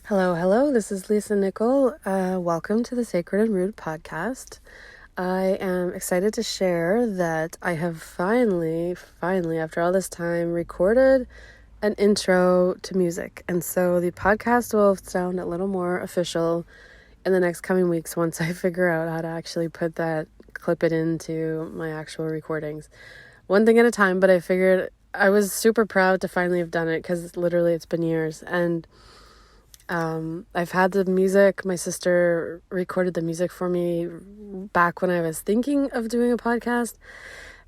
Hello. This is Lisa Nickel. Welcome to the Sacred and Rude podcast. I am excited to share that I have finally, after all this time, recorded an intro to music. And so the podcast will sound a little more official in the next coming weeks once I figure out how to actually clip it into my actual recordings. One thing at a time, but I figured I was super proud to finally have done it because literally it's been years. And I've had the music. My sister recorded the music for me back when I was thinking of doing a podcast.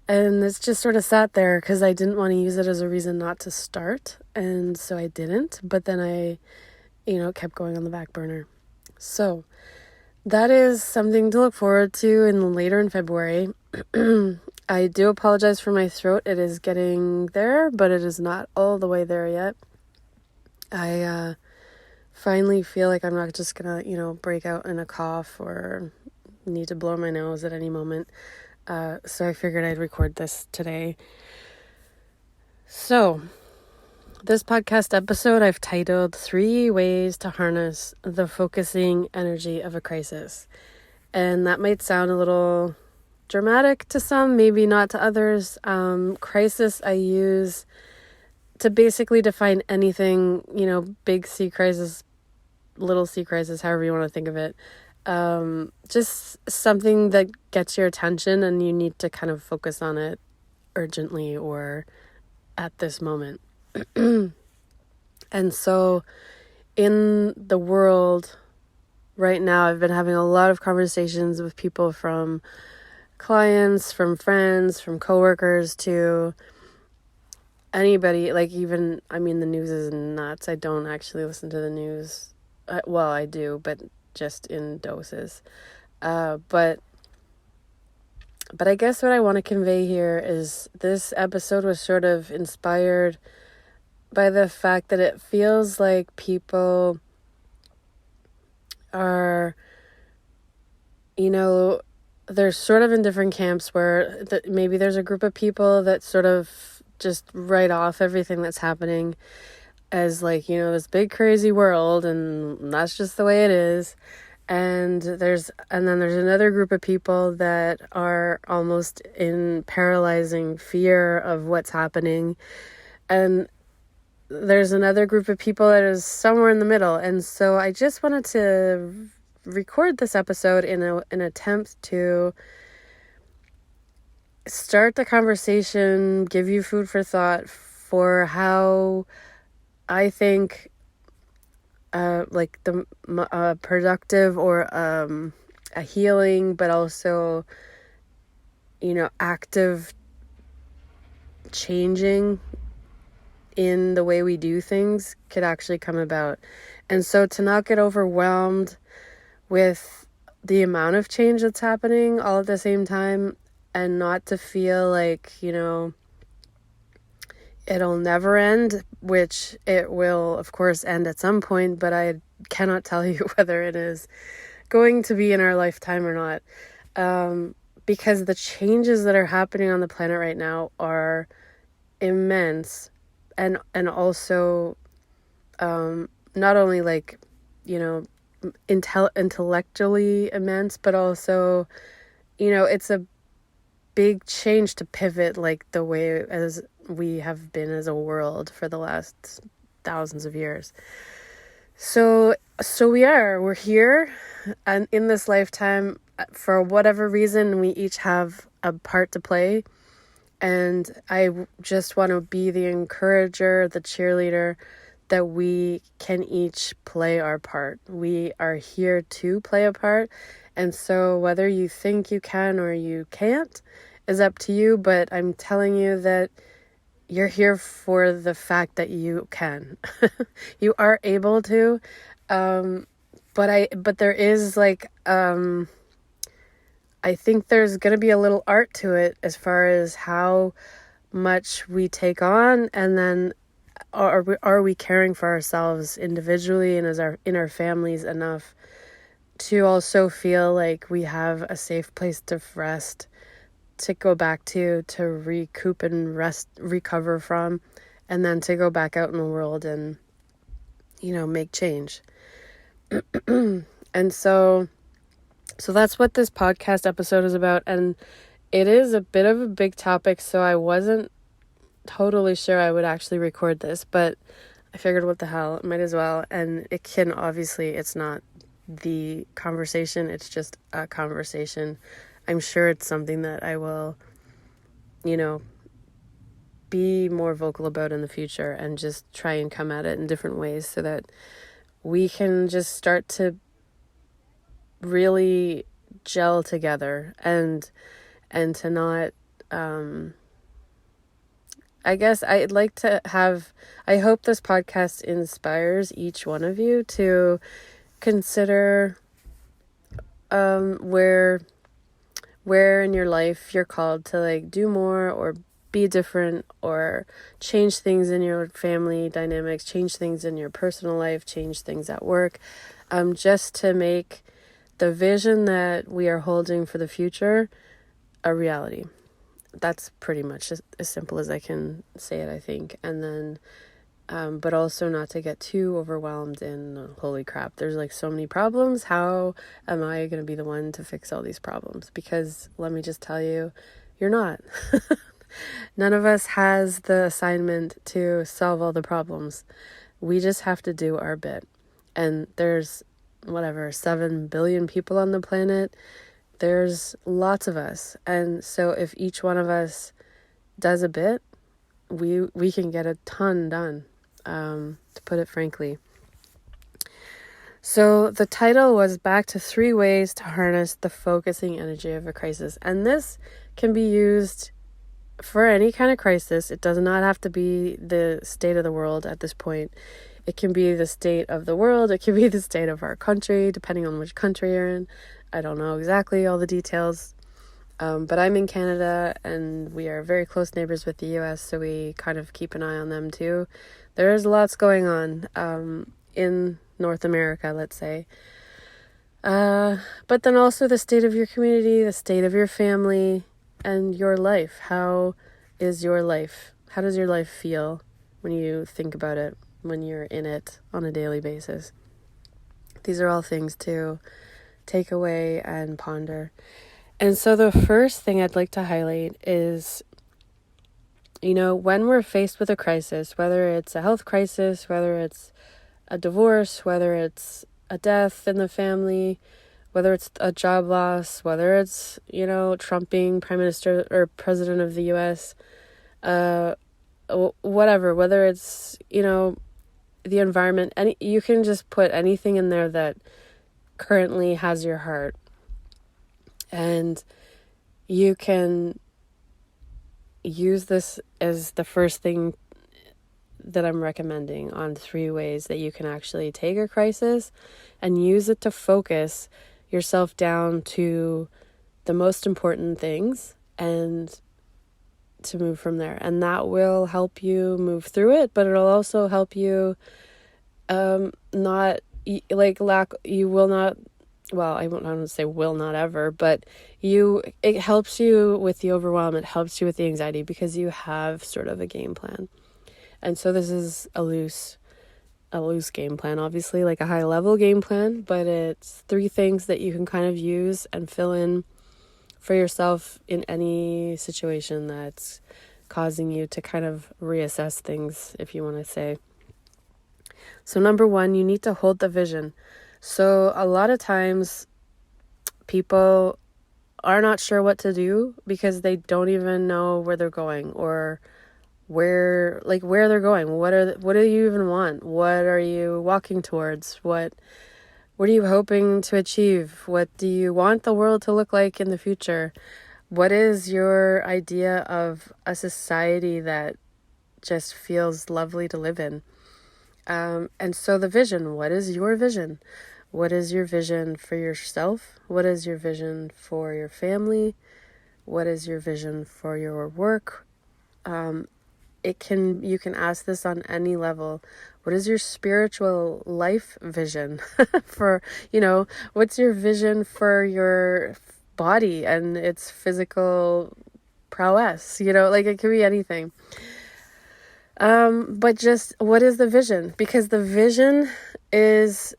And it's just sort of sat there because I didn't want to use it as a reason not to start. And so I didn't. But then I, kept going on the back burner. So that is something to look forward to later in February. I do apologize for my throat. It is getting there, but it is not all the way there yet. I finally feel like I'm not just gonna, break out in a cough or need to blow my nose at any moment. So I figured I'd record this today. So this podcast episode I've titled 3 Ways to Harness the Focusing Energy of a Crisis. And that might sound a little dramatic to some, maybe not to others. Crisis I use to basically define anything, big C crisis, little C crisis, however you want to think of it. Just something that gets your attention and you need to kind of focus on it urgently or at this moment. And so in the world right now, I've been having a lot of conversations with people, from clients, from friends, from coworkers, to anybody. Like, even, the news is nuts. I don't actually listen to the news. Well, I do, but just in doses. But I guess what I want to convey here is this episode was sort of inspired by the fact that it feels like people are, they're sort of in different camps where maybe there's a group of people that sort of just write off everything that's happening as this big crazy world, and that's just the way it is. And then there's another group of people that are almost in paralyzing fear of what's happening. And there's another group of people that is somewhere in the middle. And so I just wanted to record this episode in an attempt to start the conversation, give you food for thought for how I think the productive or a healing, but also active changing in the way we do things could actually come about. And so to not get overwhelmed with the amount of change that's happening all at the same time, and not to feel like it'll never end, which it will, of course, end at some point, but I cannot tell you whether it is going to be in our lifetime or not. Because the changes that are happening on the planet right now are immense, and also not only intellectually immense, but also, it's a big change to pivot the way as we have been as a world for the last thousands of years. So we're here, and in this lifetime, for whatever reason, we each have a part to play. And I just want to be the encourager, the cheerleader, that we can each play our part. We are here to play a part. And so whether you think you can or you can't is up to you. But I'm telling you that you're here for the fact that you can. You are able to. But there is I think there's going to be a little art to it as far as how much we take on, and then are we caring for ourselves individually and in our families enough to also feel like we have a safe place to rest, to go back to recoup and recover from, and then to go back out in the world and make change. And so that's what this podcast episode is about. And it is a bit of a big topic, so I wasn't totally sure I would actually record this, but I figured what the hell, might as well. And it's not the conversation, it's just a conversation. I'm sure it's something that I will, be more vocal about in the future and just try and come at it in different ways so that we can just start to really gel together and to not, I guess I hope this podcast inspires each one of you to consider where in your life you're called to do more or be different or change things in your family dynamics, change things in your personal life, change things at work, just to make the vision that we are holding for the future a reality. That's pretty much as simple as I can say it, I think. And then, but also not to get too overwhelmed in, holy crap, there's so many problems. How am I going to be the one to fix all these problems? Because let me just tell you, you're not. None of us has the assignment to solve all the problems. We just have to do our bit. And there's 7 billion people on the planet. There's lots of us. And so if each one of us does a bit, we can get a ton done, to put it frankly. So the title was Back to 3 Ways to Harness the Focusing Energy of a Crisis. And this can be used for any kind of crisis. It does not have to be the state of the world at this point. It can be the state of the world. It can be the state of our country, depending on which country you're in. I don't know exactly all the details, but I'm in Canada and we are very close neighbors with the US, so we kind of keep an eye on them too. There's lots going on in North America, let's say. But then also the state of your community, the state of your family, and your life. How is your life? How does your life feel when you think about it, when you're in it on a daily basis? These are all things to take away and ponder. And so the first thing I'd like to highlight is, when we're faced with a crisis, whether it's a health crisis, whether it's a divorce, whether it's a death in the family, whether it's a job loss, whether it's, Trumping Prime Minister or President of the US, whatever, whether it's, the environment, you can just put anything in there that currently has your heart, and you can use this as the first thing that I'm recommending on 3 ways that you can actually take a crisis and use it to focus yourself down to the most important things and to move from there. And that will help you move through it, but it'll also help you you will not, well, I don't say will not ever, but it helps you with the overwhelm. It helps you with the anxiety because you have sort of a game plan. And so this is a loose game plan, obviously, like a high level game plan, but it's 3 things that you can kind of use and fill in for yourself in any situation that's causing you to kind of reassess things, if you want to say. So number 1, you need to hold the vision. So a lot of times people are not sure what to do because they don't even know where they're going or where they're going. What do you even want? What are you walking towards? What are you hoping to achieve? What do you want the world to look like in the future? What is your idea of a society that just feels lovely to live in? And so the vision, what is your vision? What is your vision for yourself? What is your vision for your family? What is your vision for your work? You can ask this on any level. What is your spiritual life vision for, what's your vision for your body and its physical prowess? It could be anything. But just what is the vision? Because the vision is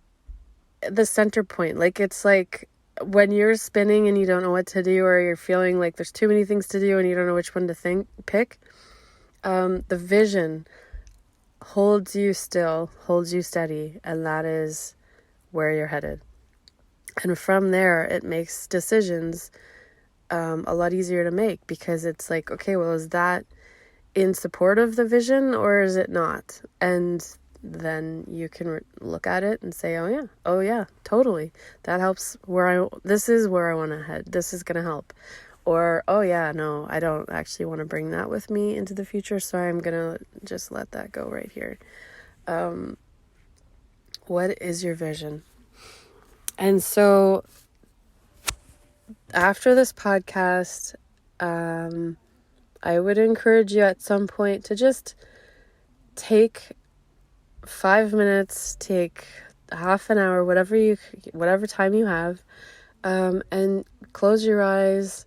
the center point. Like, it's like when you're spinning and you don't know what to do, or you're feeling like there's too many things to do and you don't know which one to pick. The vision holds you still, holds you steady, and that is where you're headed. And from there, it makes decisions a lot easier to make, because it's like, okay, well, is that in support of the vision or is it not? And then you can look at it and say, oh yeah, totally. That helps this is where I want to head. This is going to help. Or, oh yeah, no, I don't actually want to bring that with me into the future, so I'm going to just let that go right here. What is your vision? And so after this podcast, I would encourage you at some point to just take 5 minutes, take half an hour, whatever time you have, and close your eyes.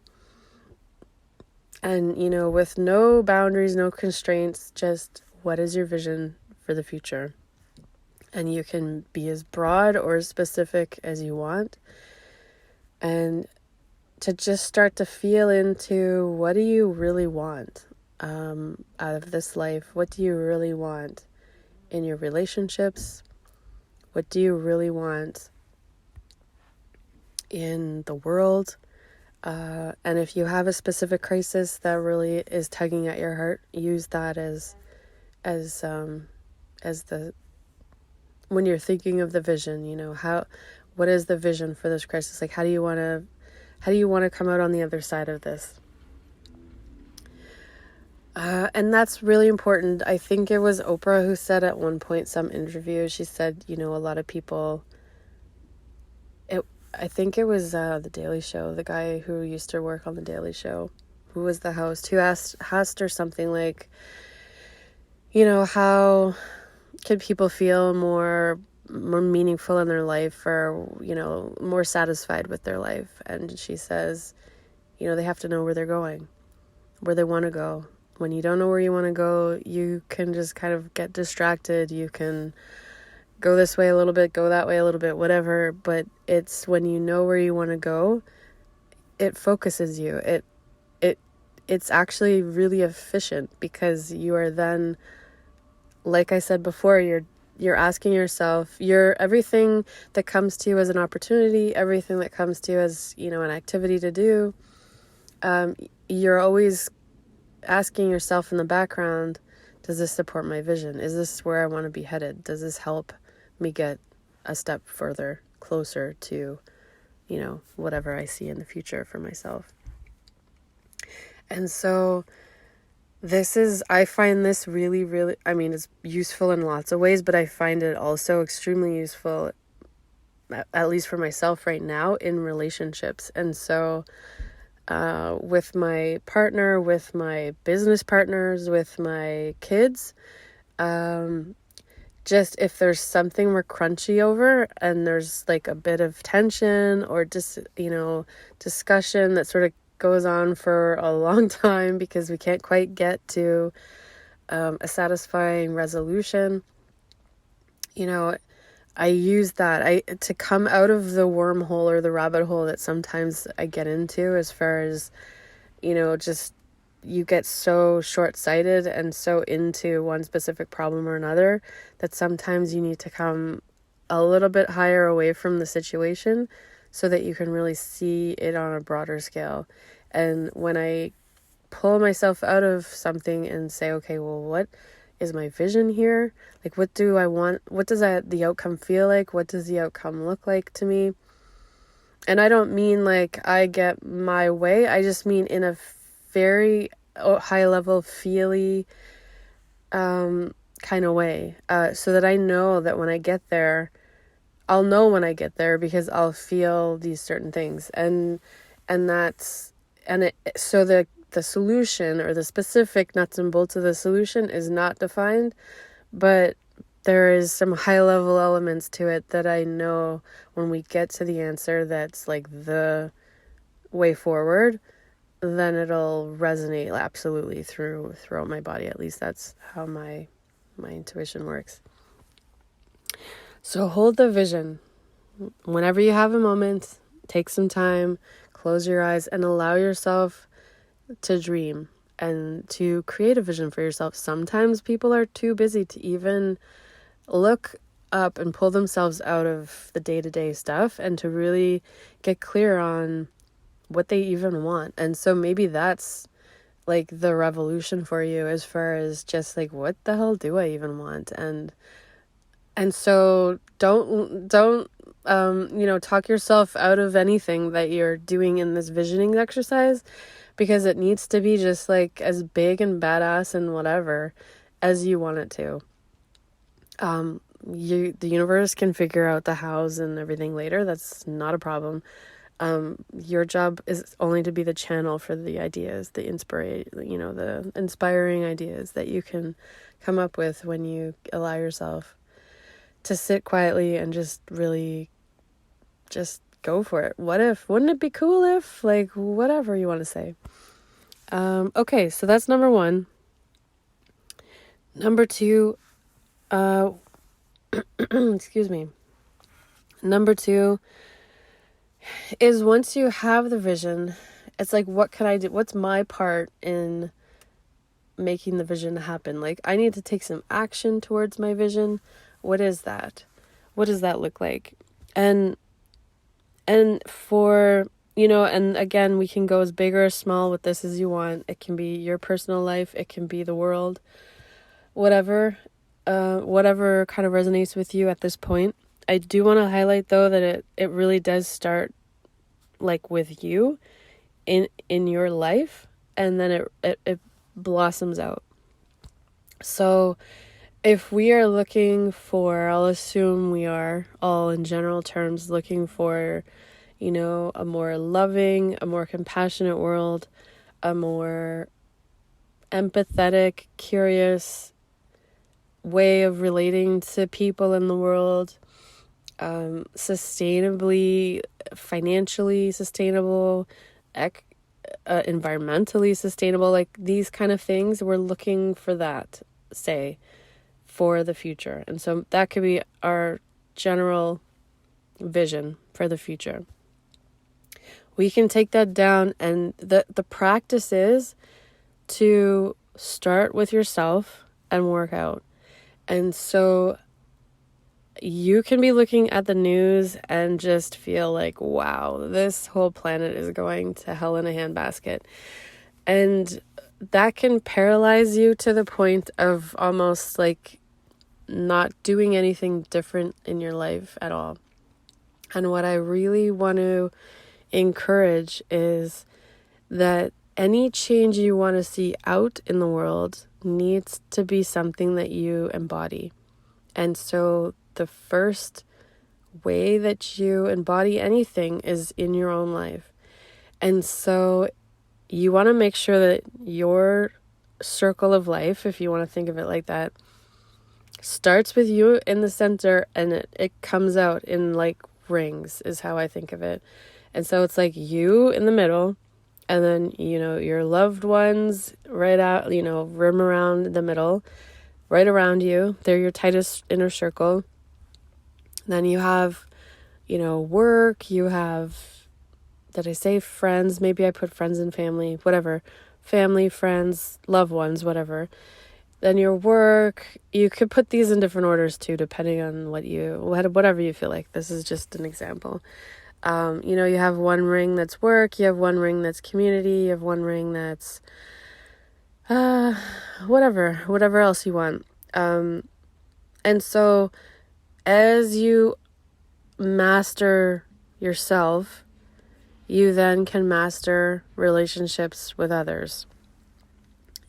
And, with no boundaries, no constraints, just what is your vision for the future? And you can be as broad or as specific as you want. And to just start to feel into, what do you really want out of this life? What do you really want in your relationships? What do you really want in the world? And if you have a specific crisis that really is tugging at your heart, use that as the, when you're thinking of the vision, what is the vision for this crisis? Like, how do you want to come out on the other side of this? And that's really important. I think it was Oprah who said at one point, some interview, she said, a lot of people, I think it was The Daily Show, the guy who used to work on The Daily Show, who was the host, who asked her something like, how can people feel more meaningful in their life, or, more satisfied with their life? And she says, they have to know where they're going, where they want to go. When you don't know where you want to go, you can just kind of get distracted. You can go this way a little bit, go that way a little bit, whatever. But it's when you know where you want to go, it focuses you. It's actually really efficient, because you are then, like I said before, you're asking yourself, everything that comes to you as an opportunity, everything that comes to you as, an activity to do, you're always asking yourself in the background, does this support my vision? Is this where I want to be headed? Does this help me get a step further, closer to, whatever I see in the future for myself? And so I find this really, really, it's useful in lots of ways, but I find it also extremely useful, at least for myself right now, in relationships. And so with my partner, with my business partners, with my kids, just if there's something we're crunchy over and there's like a bit of tension or just, discussion that sort of goes on for a long time because we can't quite get to a satisfying resolution, I use that to come out of the wormhole or the rabbit hole that sometimes I get into, as far as, just you get so short-sighted and so into one specific problem or another that sometimes you need to come a little bit higher away from the situation so that you can really see it on a broader scale. And when I pull myself out of something and say, okay, well, what is my vision here? Like, what do I want? What does the outcome feel like? What does the outcome look like to me? And I don't mean like I get my way. I just mean in a very high level, feely kind of way, so that I know that when I get there, I'll know when I get there because I'll feel these certain things. So the solution, or the specific nuts and bolts of the solution, is not defined, but there is some high level elements to it that I know when we get to the answer that's like the way forward, then it'll resonate absolutely throughout my body. At least that's how my intuition works. So hold the vision. Whenever you have a moment, take some time, close your eyes, and allow yourself to dream and to create a vision for yourself. Sometimes people are too busy to even look up and pull themselves out of the day-to-day stuff and to really get clear on what they even want. And so maybe that's like the revolution for you, as far as just like, what the hell do I even want? And so don't talk yourself out of anything that you're doing in this visioning exercise, because it needs to be just like as big and badass and whatever as you want it to. The universe can figure out the hows and everything later. That's not a problem. Your job is only to be the channel for the ideas, the inspiring ideas that you can come up with when you allow yourself to sit quietly and just really just go for it. Wouldn't it be cool if, like, whatever you want to say. Okay, so that's number 1. Number 2, excuse me. Number 2 is, once you have the vision, it's like, what can I do? What's my part in making the vision happen? Like, I need to take some action towards my vision. What is that? What does that look like? And for, and again, we can go as big or as small with this as you want. It can be your personal life. It can be the world, whatever kind of resonates with you at this point. I do want to highlight, though, that it really does start like with you in your life, and then it blossoms out. So if we are looking for, I'll assume we are all in general terms looking for, a more loving, a more compassionate world, a more empathetic, curious way of relating to people in the world, sustainably, financially sustainable, environmentally sustainable, like these kind of things. We're looking for that, say, for the future. And so that could be our general vision for the future. We can take that down, and the practice is to start with yourself and work out. And so you can be looking at the news and just feel like, wow, this whole planet is going to hell in a handbasket. And that can paralyze you to the point of almost like not doing anything different in your life at all. And what I really want to encourage is that any change you want to see out in the world needs to be something that you embody. And so the first way that you embody anything is in your own life. And so you want to make sure that your circle of life, if you want to think of it like that, starts with you in the center, and it comes out in like rings, is how I think of it. And so it's like you in the middle, and then, your loved ones right out, rim around the middle, right around you. They're your tightest inner circle. Then you have, work, you have, did I say friends? Maybe I put friends and family, whatever. Family, friends, loved ones, whatever. Then your work, you could put these in different orders too, depending on whatever you feel like. This is just an example. You have one ring that's work, you have one ring that's community, you have one ring that's whatever else you want. And so as you master yourself, you then can master relationships with others.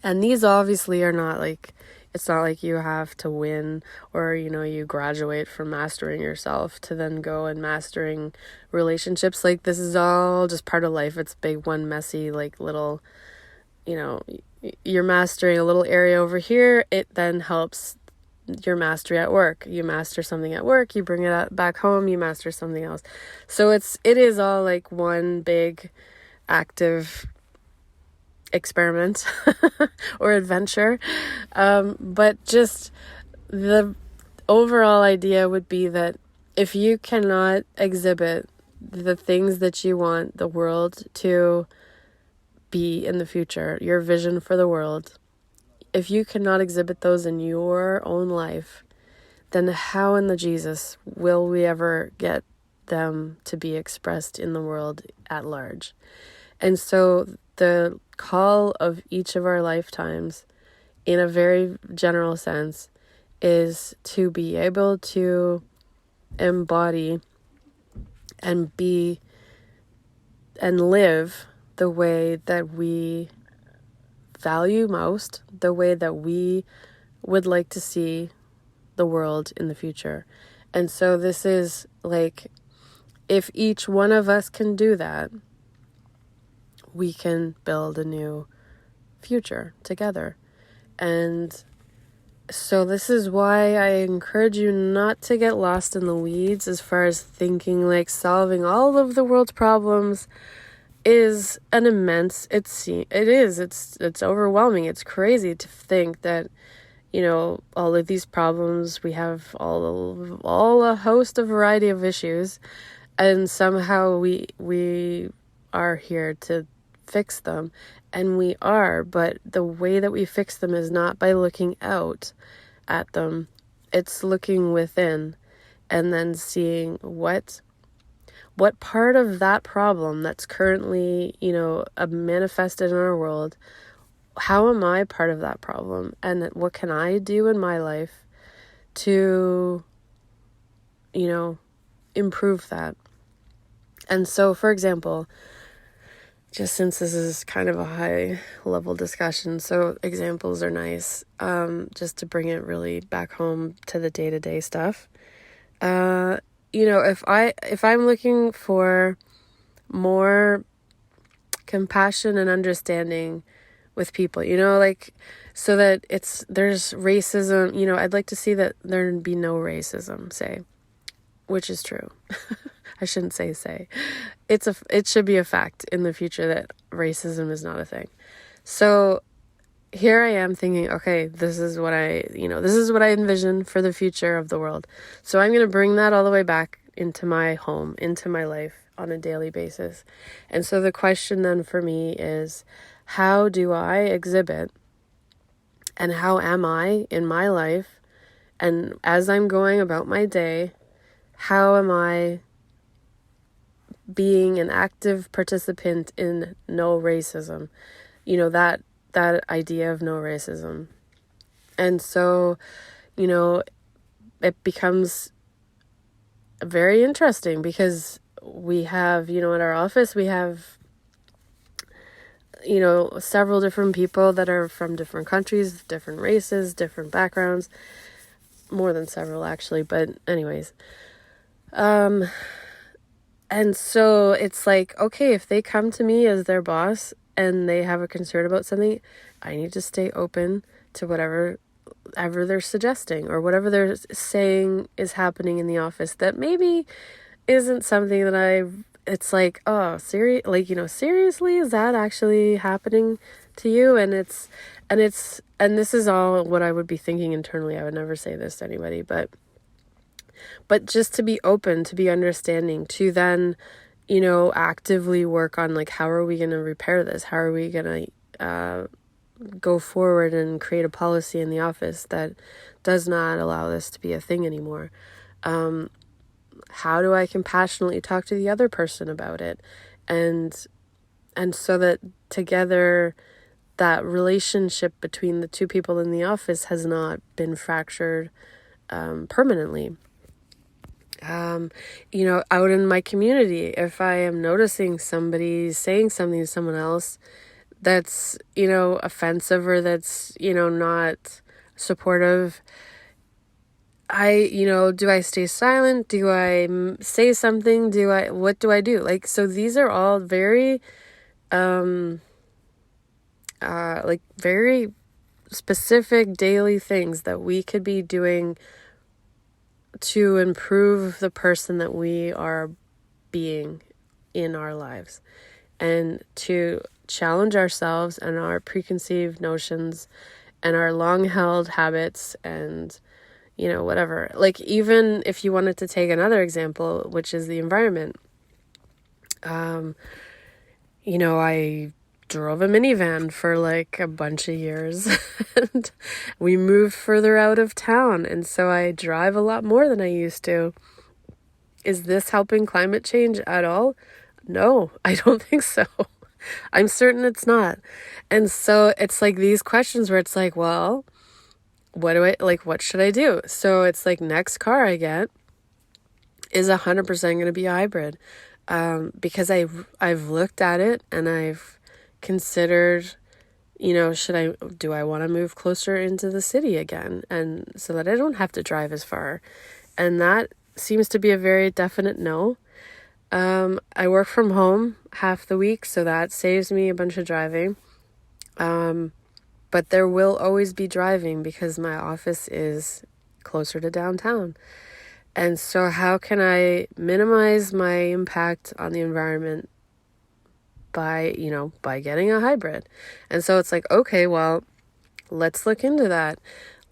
And these obviously are not like, it's not like you have to win, or, you graduate from mastering yourself to then go and mastering relationships. Like, this is all just part of life. It's big, one messy, like, little, you're mastering a little area over here. It then helps your mastery at work. You master something at work, you bring it back home, you master something else. So it is all like one big active experiment or adventure. But just the overall idea would be that if you cannot exhibit the things that you want the world to be in the future, your vision for the world, if you cannot exhibit those in your own life, then how in the Jesus will we ever get them to be expressed in the world at large? And so the call of each of our lifetimes, in a very general sense, is to be able to embody and be and live the way that we value most, the way that we would like to see the world in the future. And so this is like, if each one of us can do that, we can build a new future together. And so this is why I encourage you not to get lost in the weeds as far as thinking like solving all of the world's problems is an immense, it's overwhelming. It's crazy to think that, all of these problems, we have all a host of variety of issues, and somehow we are here to fix them. And we are, but the way that we fix them is not by looking out at them. It's looking within and then seeing what part of that problem that's currently, manifested in our world, how am I part of that problem? And what can I do in my life to, improve that? And so, for example, just since this is kind of a high level discussion, so examples are nice, just to bring it really back home to the day-to-day stuff. If I'm looking for more compassion and understanding with people, so that there's racism, I'd like to see that there be no racism, say, which is true. I shouldn't say. It should be a fact in the future that racism is not a thing. So here I am thinking, okay, this is what I envision for the future of the world. So I'm going to bring that all the way back into my home, into my life on a daily basis. And so the question then for me is, how do I exhibit and how am I in my life? And as I'm going about my day, how am I being an active participant in no racism? That idea of no racism. And so, it becomes very interesting because we have, at our office, we have, several different people that are from different countries, different races, different backgrounds, more than several actually, but anyways. And so it's like, okay, if they come to me as their boss and they have a concern about something, I need to stay open to whatever they're suggesting or whatever they're saying is happening in the office that maybe isn't something that it's like, oh, seriously, is that actually happening to you? And this is all what I would be thinking internally. I would never say this to anybody, but just to be open, to be understanding, to then, actively work on like, how are we going to repair this? How are we going to go forward and create a policy in the office that does not allow this to be a thing anymore? How do I compassionately talk to the other person about it? And so that together, that relationship between the two people in the office has not been fractured permanently. Out in my community, if I am noticing somebody saying something to someone else that's, offensive or that's, not supportive, do I stay silent? Do I say something? What do I do? Like, so these are all very, very specific daily things that we could be doing to improve the person that we are being in our lives, and to challenge ourselves and our preconceived notions and our long-held habits and, whatever. Like, even if you wanted to take another example, which is the environment, I drove a minivan for like a bunch of years and we moved further out of town. And so I drive a lot more than I used to. Is this helping climate change at all? No, I don't think so. I'm certain it's not. And so it's like these questions where it's like, well, what should I do? So it's like, next car I get is 100% going to be a hybrid. Because I've looked at it and I've considered, do I want to move closer into the city again? And so that I don't have to drive as far. And that seems to be a very definite no. I work from home half the week, so that saves me a bunch of driving. But there will always be driving because my office is closer to downtown. And so how can I minimize my impact on the environment by getting a hybrid? And so it's like, okay, well, let's look into that.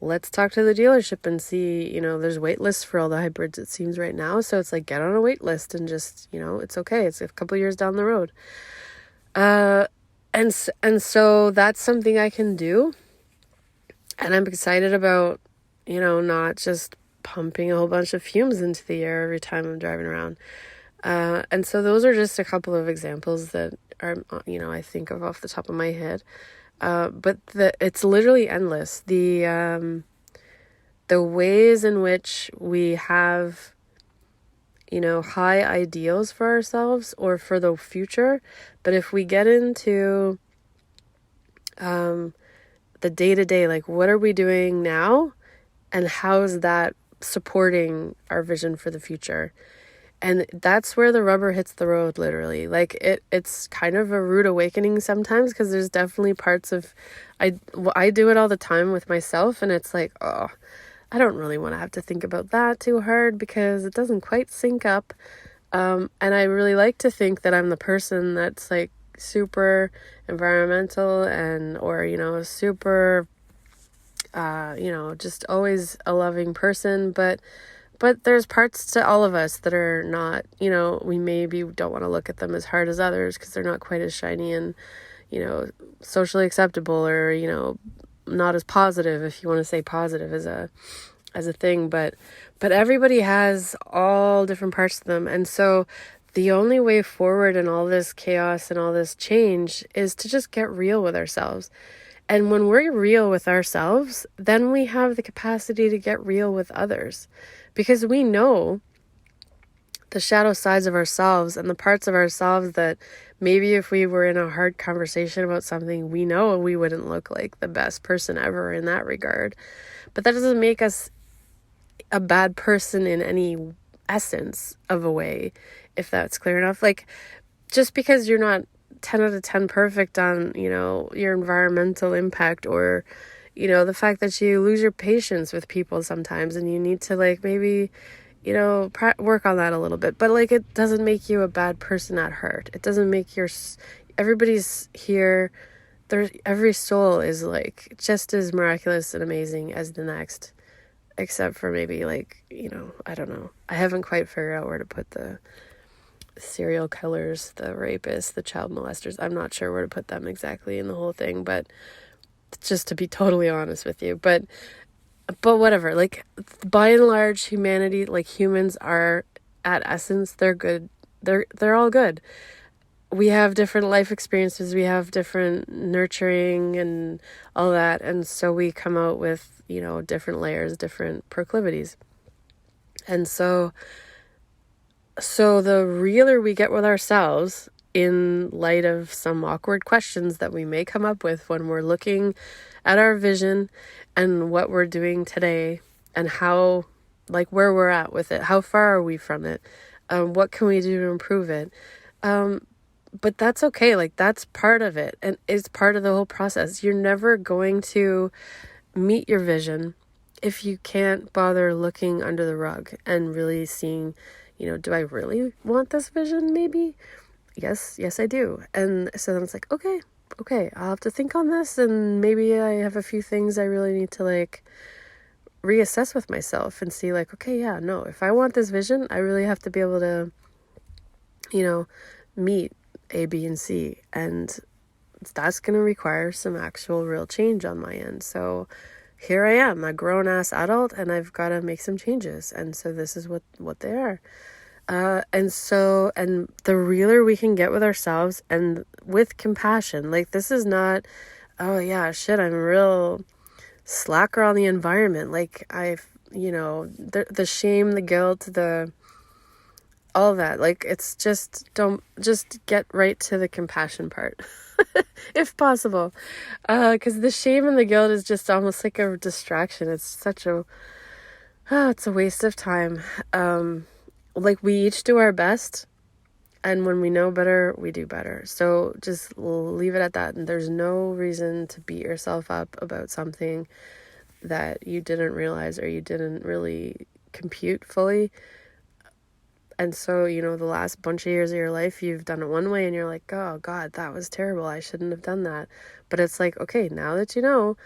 Let's talk to the dealership and see, there's wait lists for all the hybrids, it seems, right now. So it's like, get on a wait list and just, it's okay. It's a couple years down the road. And so that's something I can do. And I'm excited about, not just pumping a whole bunch of fumes into the air every time I'm driving around. And so those are just a couple of examples that are, I think of off the top of my head. But it's literally endless. The ways in which we have, high ideals for ourselves or for the future. But if we get into the day-to-day, like, what are we doing now? And how is that supporting our vision for the future? And that's where the rubber hits the road, literally. Like, it's kind of a rude awakening sometimes, because there's definitely parts of, I do it all the time with myself, and it's like, oh, I don't really want to have to think about that too hard because it doesn't quite sync up. And I really like to think that I'm the person that's like super environmental or super, just always a loving person. But there's parts to all of us that are not, we maybe don't want to look at them as hard as others because they're not quite as shiny and, socially acceptable or, not as positive, if you want to say positive as a thing. But everybody has all different parts to them. And so the only way forward in all this chaos and all this change is to just get real with ourselves. And when we're real with ourselves, then we have the capacity to get real with others, because we know the shadow sides of ourselves and the parts of ourselves that maybe if we were in a hard conversation about something, we know we wouldn't look like the best person ever in that regard. But that doesn't make us a bad person in any essence of a way, if that's clear enough. Like, just because you're not 10 out of 10 perfect on, your environmental impact, or, the fact that you lose your patience with people sometimes and you need to like maybe, work on that a little bit. But like, it doesn't make you a bad person at heart. It doesn't make everybody's here. Every soul is like just as miraculous and amazing as the next, except for maybe like, I don't know. I haven't quite figured out where to put the serial killers, the rapists, the child molesters. I'm not sure where to put them exactly in the whole thing, but just to be totally honest with you. But whatever, like, by and large, humanity, like humans are at essence, they're good. They're all good. We have different life experiences. We have different nurturing and all that. And so we come out with, different layers, different proclivities. And so the realer we get with ourselves, in light of some awkward questions that we may come up with when we're looking at our vision and what we're doing today and how, like, where we're at with it, how far are we from it, what can we do to improve it, but that's okay. Like, that's part of it, and it's part of the whole process. You're never going to meet your vision if you can't bother looking under the rug and really seeing, do I really want this vision? Maybe, yes, I do. And so then it's like, okay, I'll have to think on this, and maybe I have a few things I really need to like reassess with myself and see like, okay, yeah, no, if I want this vision, I really have to be able to, meet A, B, and C. And that's going to require some actual real change on my end. So here I am, a grown-ass adult, and I've got to make some changes. And so this is what they are. And the realer we can get with ourselves and with compassion, like this is not, oh yeah, shit, I'm a real slacker on the environment. Like the shame, the guilt, all that, like it's don't just get right to the compassion part if possible, because the shame and the guilt is just almost like a distraction. It's such it's a waste of time. Like we each do our best, and when we know better, we do better. So just leave it at that, and there's no reason to beat yourself up about something that you didn't realize or you didn't really compute fully. And so, the last bunch of years of your life, you've done it one way and you're like, oh God, that was terrible. I shouldn't have done that. But it's like, okay, now that you know,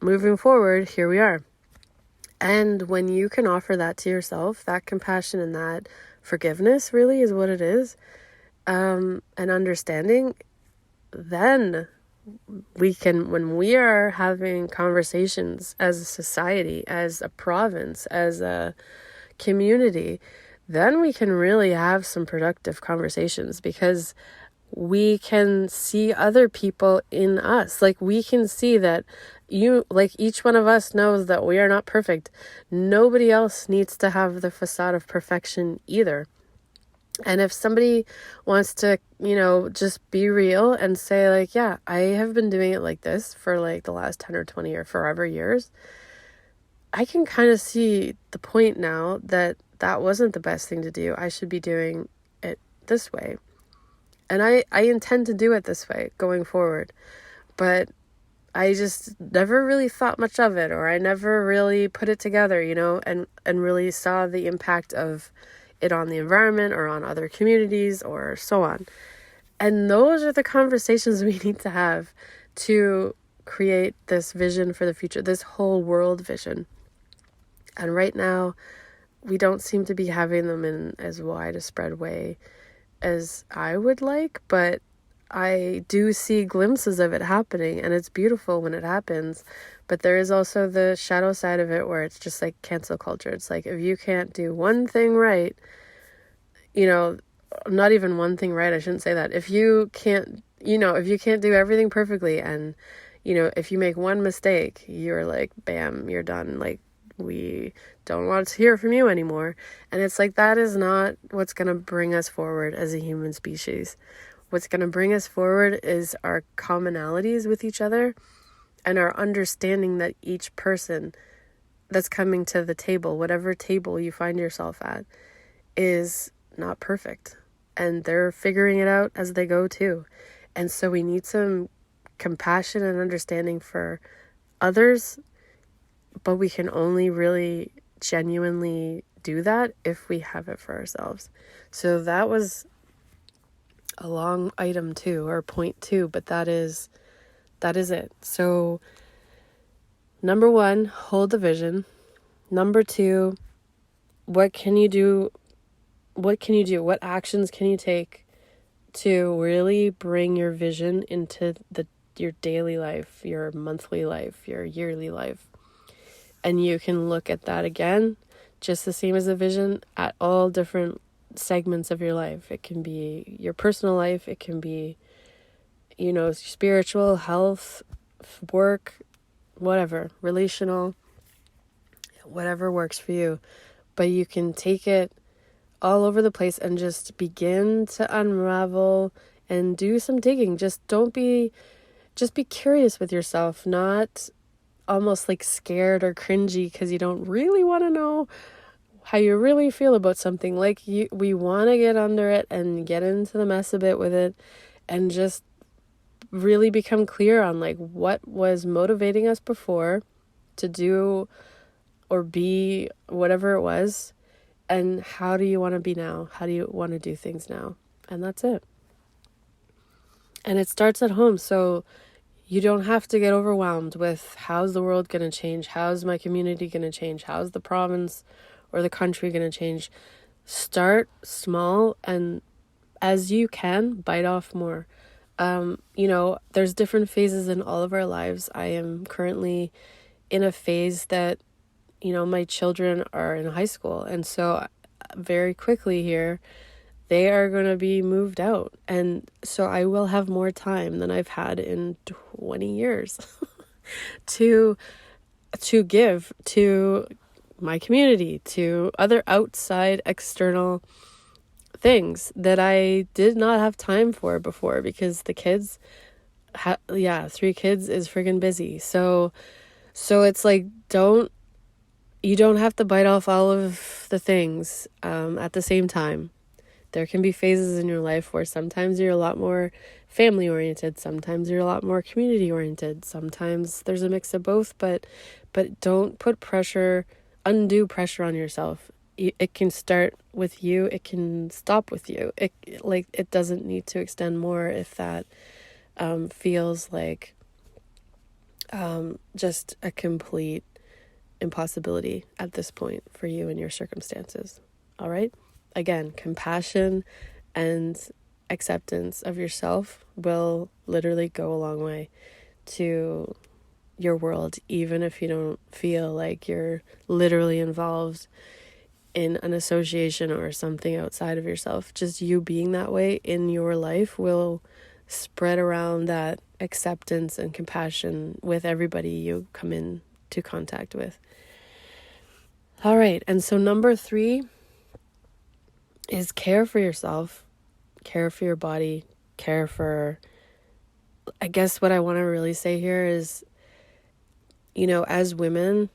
moving forward, here we are. And when you can offer that to yourself, that compassion and that forgiveness really is what it is, and understanding, then we can, when we are having conversations as a society, as a province, as a community, then we can really have some productive conversations, because we can see other people in us. Like we can see that each one of us knows that we are not perfect. Nobody else needs to have the facade of perfection either. And if somebody wants to, just be real and say like, yeah, I have been doing it like this for like the last 10 or 20 or forever years, I can kind of see the point now that wasn't the best thing to do. I should be doing it this way. And I intend to do it this way going forward. But I just never really thought much of it, or I never really put it together, and really saw the impact of it on the environment or on other communities or so on. And those are the conversations we need to have to create this vision for the future, this whole world vision. And right now, we don't seem to be having them in as wide a spread way as I would like, but I do see glimpses of it happening, and it's beautiful when it happens. But there is also the shadow side of it where it's just like cancel culture. It's like, if you can't do one thing right, not even one thing right, I shouldn't say that. If you can't do everything perfectly, and, if you make one mistake, you're like, bam, you're done. Like, we don't want to hear from you anymore. And it's like, that is not what's going to bring us forward as a human species. What's going to bring us forward is our commonalities with each other, and our understanding that each person that's coming to the table, whatever table you find yourself at, is not perfect. And they're figuring it out as they go too. And so we need some compassion and understanding for others, but we can only really genuinely do that if we have it for ourselves. So that was a long item 2 or point 2, but that is it. So number 1, hold the vision. Number 2, what can you do? What actions can you take to really bring your vision into your daily life, your monthly life, your yearly life? And you can look at that again, just the same as a vision, at all different segments of your life. It can be your personal life. It can be, spiritual, health, work, whatever, relational, whatever works for you. But you can take it all over the place and just begin to unravel and do some digging. Just be curious with yourself, not almost like scared or cringy because you don't really want to know how you really feel about something. Like we want to get under it and get into the mess a bit with it, and just really become clear on like what was motivating us before to do or be whatever it was, and how do you want to be now? How do you want to do things now? And that's it. And it starts at home. So you don't have to get overwhelmed with how's the world going to change? How's my community going to change? How's the province or the country going to change? Start small, and as you can, bite off more. There's different phases in all of our lives. I am currently in a phase that, my children are in high school. And so very quickly here, they are going to be moved out. And so I will have more time than I've had in 20 years to give to my community, to other outside external things that I did not have time for before, because the kids, 3 kids is friggin' busy. So it's like, you don't have to bite off all of the things at the same time. There can be phases in your life where sometimes you're a lot more family oriented, sometimes you're a lot more community oriented, sometimes there's a mix of both, but don't put undue pressure on yourself. It can start with you, it can stop with you. It doesn't need to extend more if that feels like just a complete impossibility at this point for you and your circumstances. All right? Again, compassion and acceptance of yourself will literally go a long way to your world, even if you don't feel like you're literally involved in an association or something outside of yourself. Just you being that way in your life will spread around that acceptance and compassion with everybody you come into contact with. All right, and so number 3 is care for yourself, care for your body, I guess what I want to really say here is, as women,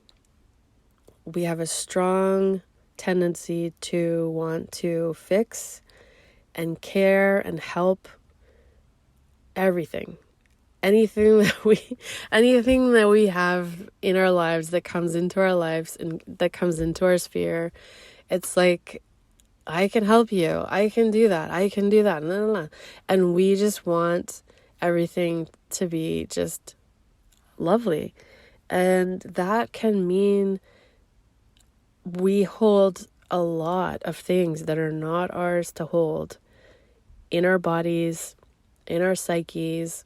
we have a strong tendency to want to fix and care and help everything. Anything that we have in our lives that comes into our lives and that comes into our sphere, it's like, I can help you. I can do that. And we just want everything to be just lovely. And that can mean we hold a lot of things that are not ours to hold in our bodies, in our psyches.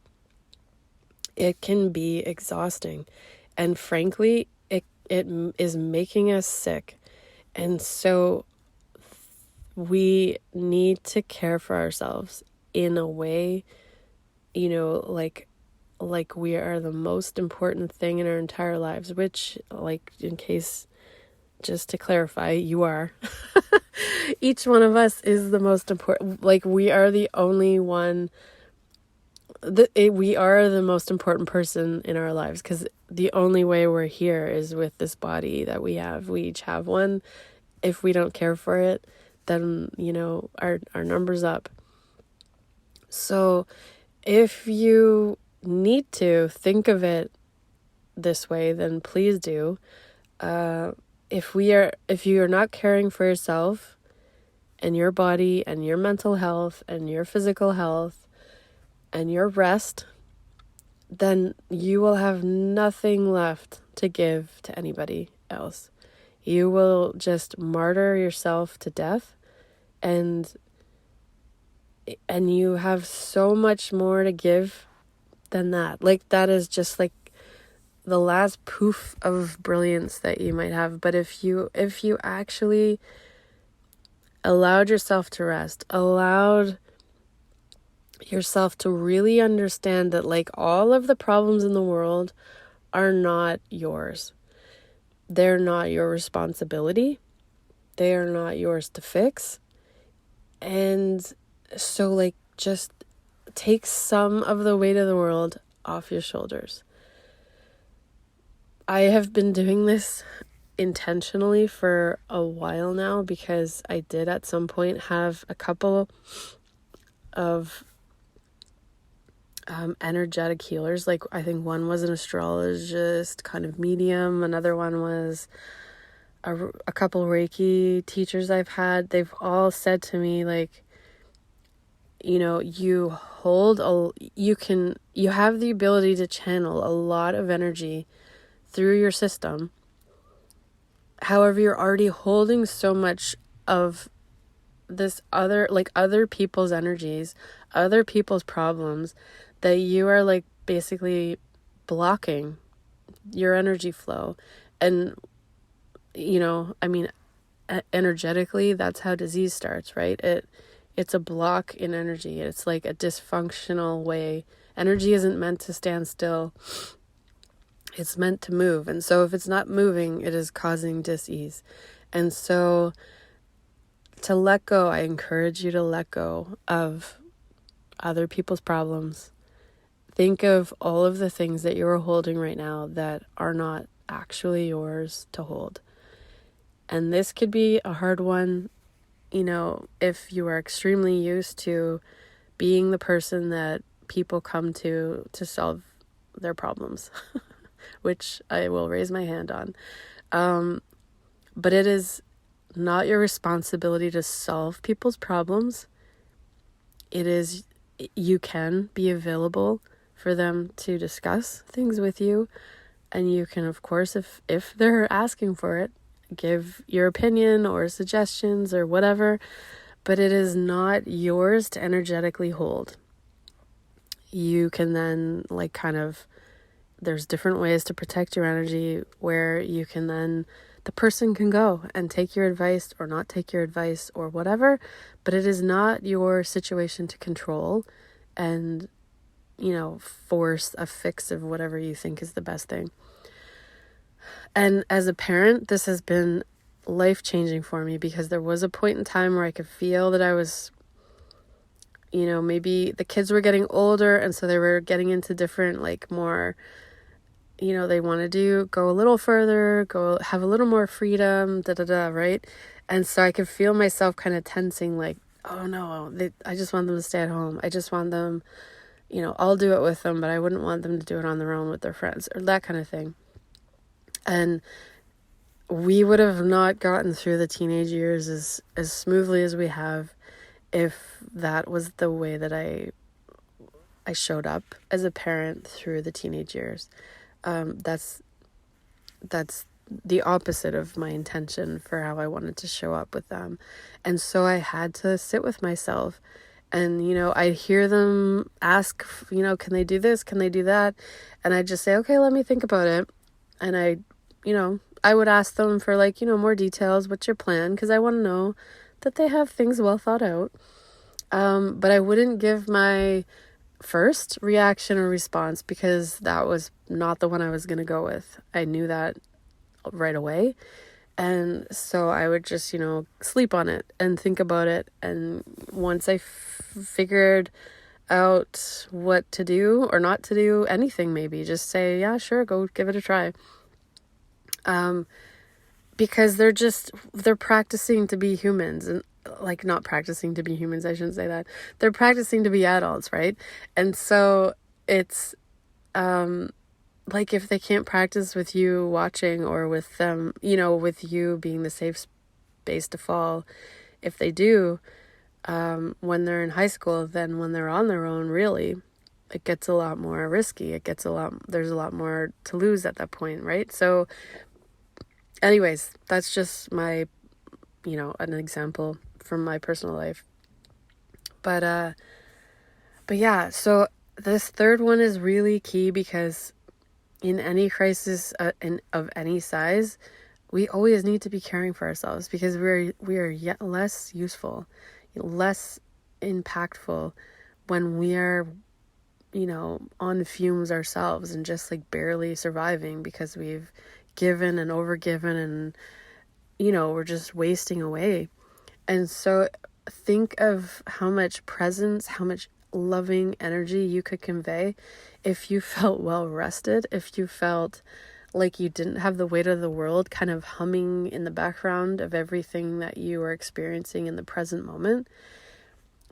It can be exhausting. And frankly, it is making us sick. And so we need to care for ourselves in a way, like we are the most important thing in our entire lives, which, in case, just to clarify, you are. Each one of us is the most important. We are the only one. We are the most important person in our lives, because the only way we're here is with this body that we have. We each have one. If we don't care for it, then, our number's up. So if you need to think of it this way, then please do. If you are not caring for yourself and your body and your mental health and your physical health and your rest, then you will have nothing left to give to anybody else. You will just martyr yourself to death, and you have so much more to give than that. That is just the last poof of brilliance that you might have. But if you actually allowed yourself to rest, allowed yourself to really understand that all of the problems in the world are not yours. They're not your responsibility. They are not yours to fix. And so just take some of the weight of the world off your shoulders. I have been doing this intentionally for a while now, because I did at some point have a couple of energetic healers. I think one was an astrologist, kind of medium. Another one was a couple Reiki teachers I've had. They've all said to me, you have the ability to channel a lot of energy through your system. However, you're already holding so much of this other people's energies, other people's problems, that you are like basically blocking your energy flow. And energetically, that's how disease starts, right? It's a block in energy. It's like a dysfunctional way. Energy isn't meant to stand still. It's meant to move. And so if it's not moving, it is causing dis-ease. And so to let go, I encourage you to let go of other people's problems. Think of all of the things that you're holding right now that are not actually yours to hold. And this could be a hard one, if you are extremely used to being the person that people come to solve their problems, which I will raise my hand on. But it is not your responsibility to solve people's problems. You can be available for them to discuss things with you. And you can, of course, if they're asking for it, give your opinion or suggestions or whatever, but it is not yours to energetically hold. You can then there's different ways to protect your energy where you can then, the person can go and take your advice or not take your advice or whatever, but it is not your situation to control and, force a fix of whatever you think is the best thing. And as a parent, this has been life-changing for me, because there was a point in time where I could feel that I was, maybe the kids were getting older, and so they were getting into different, more, they wanted to go a little further, go have a little more freedom, right? And so I could feel myself kind of tensing, oh no, I just want them to stay at home. I just want them, I'll do it with them, but I wouldn't want them to do it on their own with their friends, or that kind of thing. And we would have not gotten through the teenage years as smoothly as we have if that was the way that I showed up as a parent through the teenage years. That's the opposite of my intention for how I wanted to show up with them. And so I had to sit with myself, and, I'd hear them ask, can they do this? Can they do that? And I'd just say, okay, let me think about it. And I would ask them for more details. What's your plan? Because I want to know that they have things well thought out. But I wouldn't give my first reaction or response, because that was not the one I was going to go with. I knew that right away. And so I would just, sleep on it and think about it. And once I figured out what to do or not to do, anything, maybe just say, yeah, sure, go give it a try. Because they're practicing to be humans, and not practicing to be humans, I shouldn't say that. They're practicing to be adults, right? And so it's, if they can't practice with you watching, or with them, with you being the safe space to fall, if they do, when they're in high school, then when they're on their own, really, it gets a lot more risky. There's a lot more to lose at that point, right? So anyways, that's just my, an example from my personal life. But yeah, so this third one is really key, because in any crisis of any size, we always need to be caring for ourselves, because we are yet less useful, less impactful when we are, on fumes ourselves and just barely surviving because we've given and overgiven, and we're just wasting away. And so think of how much presence, how much loving energy you could convey if you felt well rested, if you felt like you didn't have the weight of the world kind of humming in the background of everything that you are experiencing in the present moment.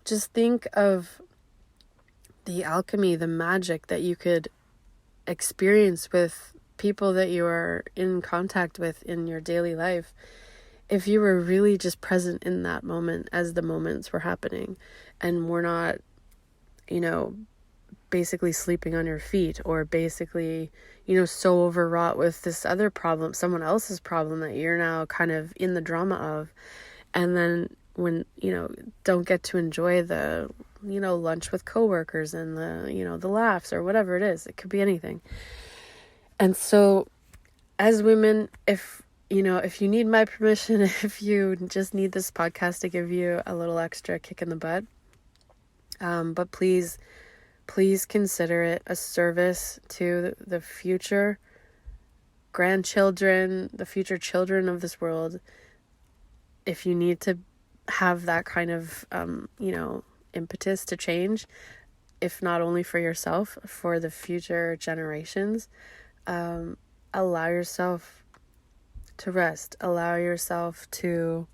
Just think of the alchemy, the magic that you could experience with people that you are in contact with in your daily life. if you were really just present in that moment as the moments were happening, and we're not, basically sleeping on your feet, or basically, so overwrought with this other problem, someone else's problem, that you're now kind of in the drama of, and then when, don't get to enjoy the, lunch with coworkers and the laughs or whatever it is. It could be anything. And so as women, if you need my permission, if you just need this podcast to give you a little extra kick in the butt, but please consider it a service to the future grandchildren, the future children of this world. If you need to have that kind of, impetus to change, if not only for yourself, for the future generations, allow yourself to rest. Allow yourself to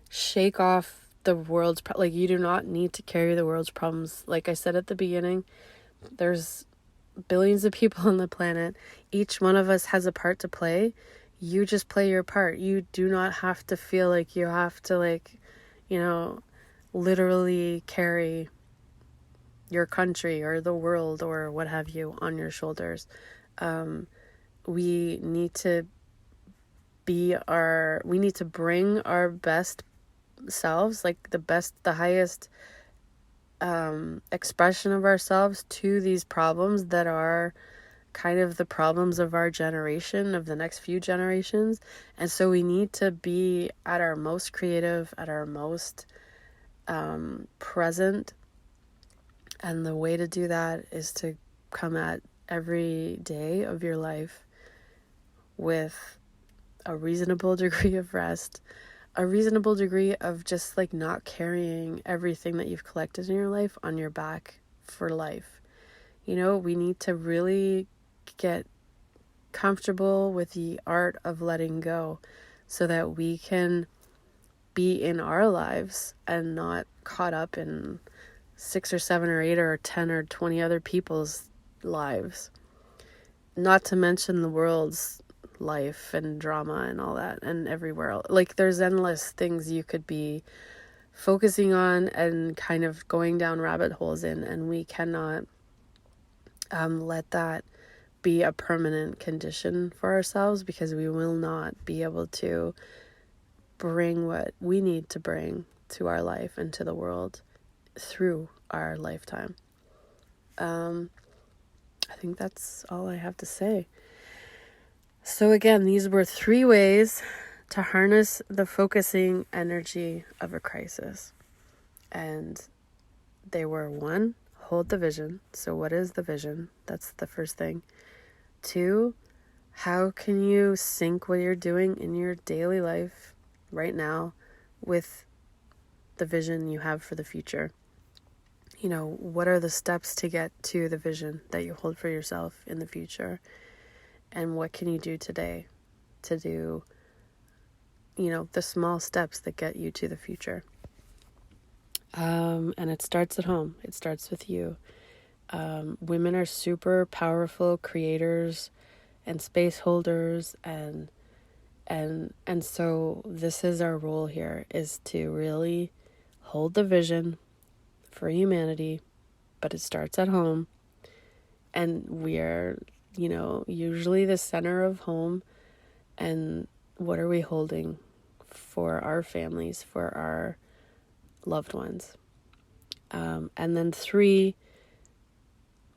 shake off the world's you do not need to carry the world's problems. Like I said at the beginning, there's billions of people on the planet. Each one of us has a part to play. You just play your part. You do not have to feel like you have to literally carry your country or the world or what have you on your shoulders. We need to bring our best selves, the highest expression of ourselves to these problems that are kind of the problems of our generation, of the next few generations. And so we need to be at our most creative, at our most present. And the way to do that is to come at every day of your life with a reasonable degree of rest, a reasonable degree of just not carrying everything that you've collected in your life on your back for life. We need to really get comfortable with the art of letting go so that we can be in our lives and not caught up in 6 or 7 or 8 or 10 or 20 other people's lives. Not to mention the world's life and drama and all that, and everywhere else. There's endless things you could be focusing on and kind of going down rabbit holes in, and we cannot let that be a permanent condition for ourselves, because we will not be able to bring what we need to bring to our life and to the world through our lifetime. I think that's all I have to say. So again, these were 3 ways to harness the focusing energy of a crisis. And they were: 1, hold the vision. So what is the vision? That's the first thing. 2, how can you sync what you're doing in your daily life right now with the vision you have for the future? What are the steps to get to the vision that you hold for yourself in the future? And what can you do today to do, the small steps that get you to the future? And it starts at home. It starts with you. Women are super powerful creators and space holders, and so this is our role here, is to really hold the vision for humanity, but it starts at home. And we are, usually the center of home. And what are we holding for our families, for our loved ones? And then 3,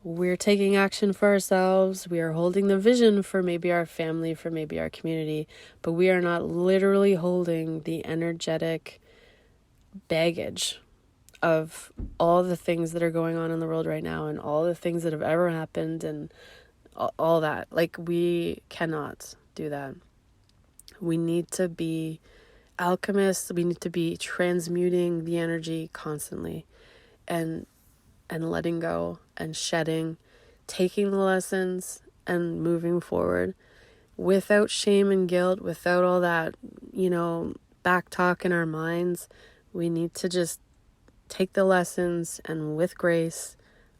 we're taking action for ourselves. We are holding the vision for maybe our family, for maybe our community, but we are not literally holding the energetic baggage of all the things that are going on in the world right now, and all the things that have ever happened, and all that. We cannot do that. We need to be alchemists. We need to be transmuting the energy constantly, and letting go and shedding, taking the lessons and moving forward without shame and guilt, without all that, back talk in our minds. We need to just take the lessons and with grace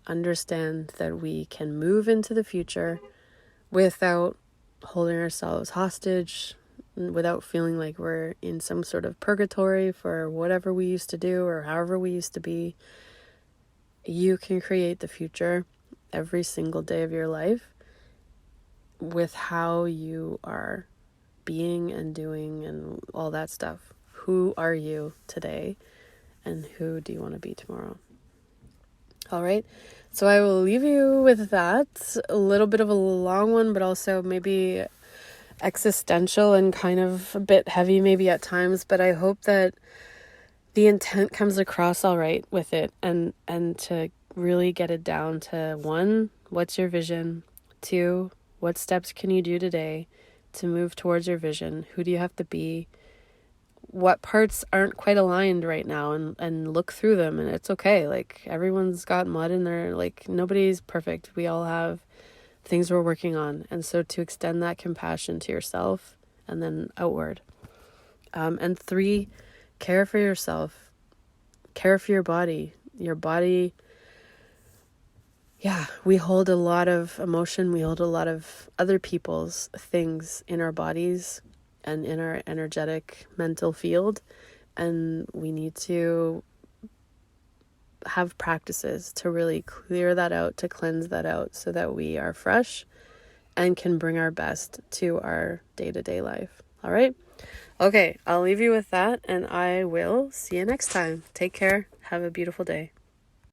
understand that we can move into the future without holding ourselves hostage, without feeling like we're in some sort of purgatory for whatever we used to do or however we used to be. You can create the future every single day of your life with how you are being and doing and all that stuff. Who are you today, and who do you want to be tomorrow? All right, so I will leave you with that. A little bit of a long one, but also maybe existential and kind of a bit heavy maybe at times, but I hope that the intent comes across all right with it, and to really get it down to 1, what's your vision? 2, what steps can you do today to move towards your vision? Who do you have to be? What parts aren't quite aligned right now, and look through them, and it's okay. Like, everyone's got mud in there. Like, nobody's perfect. We all have things we're working on. And so to extend that compassion to yourself and then outward. And 3, care for yourself. Care for your body. Your body, we hold a lot of emotion. We hold a lot of other people's things in our bodies and in our energetic mental field. And we need to have practices to really clear that out, to cleanse that out, so that we are fresh and can bring our best to our day-to-day life. All right? Okay, I'll leave you with that, and I will see you next time. Take care. Have a beautiful day.